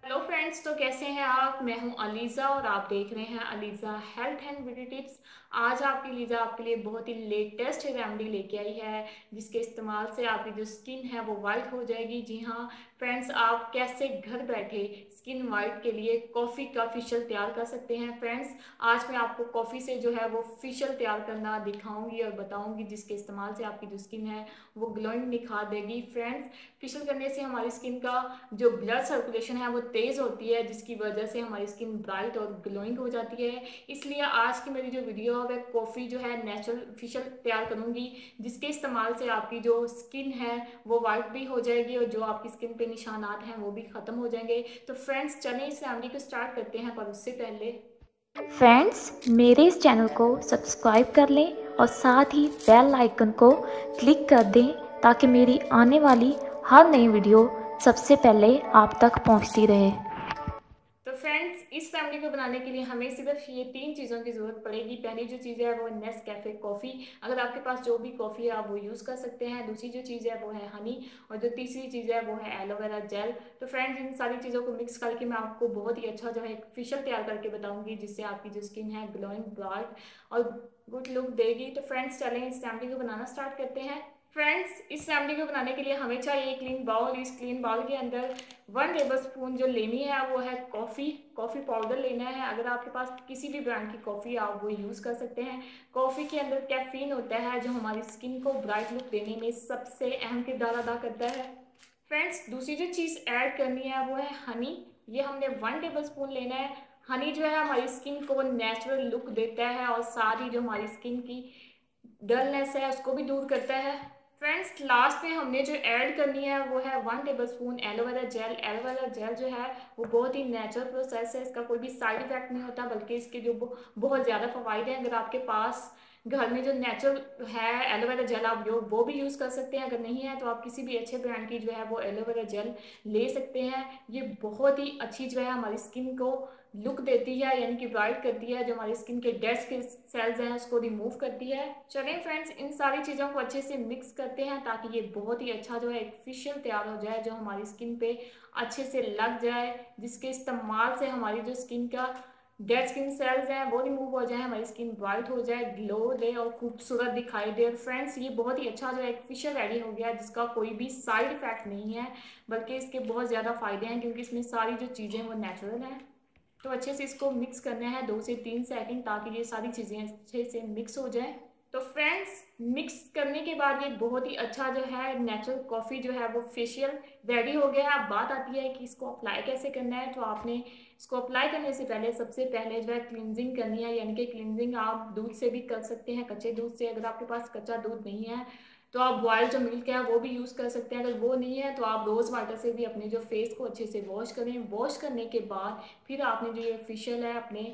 Hello friends, तो कैसे हैं आप। मैं हूं अलीज़ा और आप देख रहे हैं Aliza health and beauty tips. आज आपकी लीजा आपके लिए बहुत ही लेटेस्ट रेमेडी लेके आई है जिसके इस्तेमाल से आपकी जो स्किन है वो वाइट हो जाएगी। जी हाँ फ्रेंड्स, आप कैसे घर बैठे स्किन वाइट के लिए कॉफ़ी का फेशियल तैयार कर सकते हैं। फ्रेंड्स, आज मैं आपको कॉफ़ी से जो है वो फेशियल तैयार करना दिखाऊंगी और बताऊंगी जिसके इस्तेमाल से आपकी जो स्किन है वो ग्लोइंग निखार देगी। फ्रेंड्स, फेशियल करने से हमारी स्किन का जो ब्लड सर्कुलेशन है वो तेज़ होती है जिसकी वजह से हमारी स्किन ब्राइट और ग्लोइंग हो जाती है। इसलिए आज की मेरी जो वीडियो है वह कॉफ़ी जो है नेचुरल फेशियल तैयार करूंगी जिसके इस्तेमाल से आपकी जो स्किन है वो वाइट भी हो जाएगी और जो आपकी स्किन पे निशानात हैं वो भी ख़त्म हो जाएंगे। तो फ्रेंड्स, चलिए इस रेमेडी को स्टार्ट करते हैं, पर उससे पहले फ्रेंड्स, मेरे इस चैनल को सब्सक्राइब कर लें और साथ ही बेल आइकन को क्लिक कर दें ताकि मेरी आने वाली हर नई वीडियो सबसे पहले आप तक पहुंचती रहे। तो फ्रेंड्स, इस फैमिली को बनाने के लिए हमें सिर्फ ये तीन चीज़ों की ज़रूरत पड़ेगी। पहली जो चीज़ है वो नेस्कैफे कॉफ़ी। अगर आपके पास जो भी कॉफ़ी है आप वो यूज़ कर सकते हैं। दूसरी जो चीज़ है वो है हनी और जो तीसरी चीज़ है वो है एलोवेरा जेल। तो फ्रेंड्स, इन सारी चीज़ों को मिक्स करके मैं आपको बहुत ही अच्छा जो है एक फेशियल तैयार करके बताऊंगी जिससे आपकी जो स्किन है ग्लोइंग ब्राइट और गुड लुक देगी। तो फ्रेंड्स, चलें इस फैमिली को बनाना स्टार्ट करते हैं। फ्रेंड्स, इस फैमिली को बनाने के लिए हमें चाहिए एक क्लीन बाउल। इस क्लीन बाउल के अंदर 1 टेबल स्पून जो लेनी है वो है कॉफ़ी पाउडर लेना है। अगर आपके पास किसी भी ब्रांड की कॉफ़ी आप वो यूज़ कर सकते हैं। कॉफ़ी के अंदर कैफीन होता है जो हमारी स्किन को ब्राइट लुक देने में सबसे अहम किरदार अदा करता है। फ्रेंड्स, दूसरी जो चीज़ ऐड करनी है वो है हनी। ये हमने 1 टेबल स्पून लेना है। हनी जो है हमारी स्किन को नेचुरल लुक देता है और सारी जो हमारी स्किन की डलनेस है उसको भी दूर करता है। फ्रेंड्स, लास्ट में हमने जो ऐड करनी है वो है 1 table spoon aloe vera gel. Aloe vera gel जो है वो बहुत ही नेचुरल प्रोसेस है, इसका कोई भी साइड इफेक्ट नहीं होता बल्कि इसके जो बहुत ज़्यादा फवाइद हैं। अगर आपके पास घर में जो नेचुरल है एलोवेरा जेल आप जो वो भी यूज़ कर सकते हैं। अगर नहीं है तो आप किसी भी अच्छे ब्रांड की जो है वो एलोवेरा जेल ले सकते हैं। ये बहुत ही अच्छी जो है हमारी स्किन को लुक देती है, यानी कि ब्राइट करती है। जो हमारी स्किन के डेड स्किन सेल्स हैं उसको रिमूव करती है। चलें फ्रेंड्स, इन सारी चीज़ों को अच्छे से मिक्स करते हैं ताकि ये बहुत ही अच्छा जो है एक फेशियल तैयार हो जाए जो हमारी स्किन पे अच्छे से लग जाए, जिसके इस्तेमाल से हमारी जो स्किन का डेड स्किन सेल्स हैं वो रिमूव हो जाए, हमारी स्किन ब्राइट हो जाए, ग्लो दे और खूबसूरत दिखाई दे। और फ्रेंड्स, ये बहुत ही अच्छा जो है एक फेशियल रेडी हो गया जिसका कोई भी साइड इफेक्ट नहीं है बल्कि इसके बहुत ज़्यादा फायदे हैं क्योंकि इसमें सारी जो चीज़ें वो नेचुरल हैं। तो अच्छे से इसको मिक्स करना है 2 से 3 सेकंड ताकि ये सारी चीज़ें अच्छे से मिक्स हो जाए। तो फ्रेंड्स, मिक्स करने के बाद ये बहुत ही अच्छा जो है नेचुरल कॉफ़ी जो है वो फेशियल रेडी हो गया है। अब बात आती है कि इसको अप्लाई कैसे करना है। तो आपने इसको अप्लाई करने से पहले सबसे पहले जो है क्लिनजिंग करनी है, यानी कि क्लिनजिंग आप दूध से भी कर सकते हैं, कच्चे दूध से। अगर आपके पास कच्चा दूध नहीं है तो आप बॉयल जो मिल्क है वो भी यूज़ कर सकते हैं। अगर वो नहीं है तो आप रोज़ वाटर से भी अपने जो फेस को अच्छे से वॉश करें। वॉश करने के बाद फिर आपने जो ये फेशियल है अपने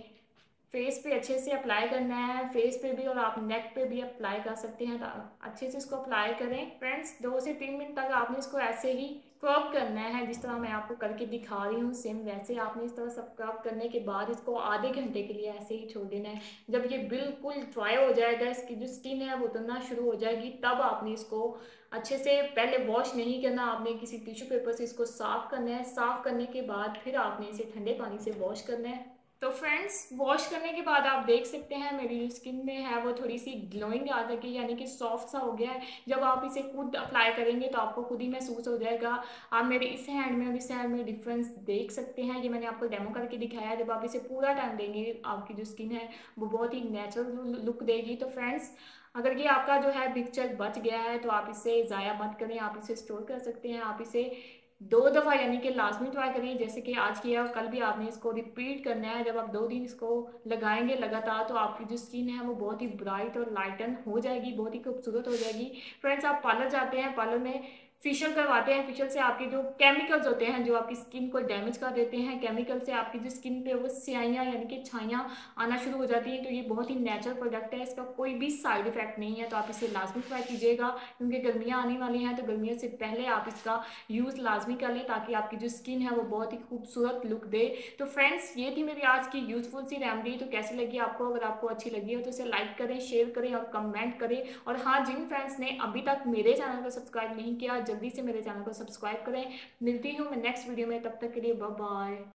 फेस पे अच्छे से अप्लाई करना है, फेस पे भी और आप नेक पे भी अप्लाई कर सकते हैं। तो अच्छे से इसको अप्लाई करें। फ्रेंड्स, 2 से 3 मिनट तक आपने इसको ऐसे ही स्क्रब करना है जिस तरह मैं आपको करके दिखा रही हूँ। सेम वैसे आपने इस तरह स्क्रब करने के बाद इसको आधे घंटे के लिए ऐसे ही छोड़ देना है। जब ये बिल्कुल ड्राई हो जाएगा, इसकी जो स्किन है वो उतरना शुरू हो जाएगी, तब आपने इसको अच्छे से पहले वॉश नहीं करना, आपने किसी टिश्यू पेपर से इसको साफ करना है। साफ करने के बाद फिर आपने इसे ठंडे पानी से वॉश करना है। तो फ्रेंड्स, वॉश करने के बाद आप देख सकते हैं मेरी जो स्किन में है वो थोड़ी सी ग्लोइंग आ गई, यानी कि सॉफ्ट सा हो गया है। जब आप इसे खुद अप्लाई करेंगे तो आपको खुद ही महसूस हो जाएगा। आप मेरे इस हैंड में और इस हैंड में डिफरेंस देख सकते हैं। ये मैंने आपको डेमो करके दिखाया है। जब आप इसे पूरा टाइम देंगे आपकी जो स्किन है वो बहुत ही नेचुरल लुक देगी। तो फ्रेंड्स, अगर ये आपका जो है पिक्चर बच गया है तो आप इसे ज़ाया मत करें, आप इसे स्टोर कर सकते हैं। आप इसे 2 दफ़ा यानी कि लाजमी ट्राई करें, जैसे कि आज किया और कल भी आपने इसको रिपीट करना है। जब आप 2 दिन इसको लगाएंगे लगातार तो आपकी जो स्किन है वो बहुत ही ब्राइट और लाइटन हो जाएगी, बहुत ही खूबसूरत हो जाएगी। फ्रेंड्स, आप पार्लर जाते हैं, पार्लर में फेशियल करवाते हैं। फेशियल से आपके जो केमिकल्स होते हैं जो आपकी स्किन को डैमेज कर देते हैं, केमिकल से आपकी जो स्किन पे वो स्याइयाँ यानी कि छाइयाँ आना शुरू हो जाती है। तो ये बहुत ही नेचुरल प्रोडक्ट है, इसका कोई भी साइड इफेक्ट नहीं है। तो आप इसे लाजमी ट्राई कीजिएगा क्योंकि गर्मियाँ आने वाली हैं, तो गर्मियों से पहले आप इसका यूज़ लाजमी कर लें ताकि आपकी जो स्किन है वो बहुत ही खूबसूरत लुक दे। तो फ्रेंड्स, ये थी मेरी आज की यूजफुल सी रेमेडी। तो कैसी लगी आपको? अगर आपको अच्छी लगी हो तो इसे लाइक करें, शेयर करें और कमेंट करें। और हाँ, जिन फ्रेंड्स ने अभी तक मेरे चैनल को सब्सक्राइब नहीं किया जल्दी से मेरे चैनल को सब्सक्राइब करें। मिलती हूँ मैं नेक्स्ट वीडियो में, तब तक के लिए बाय बाय।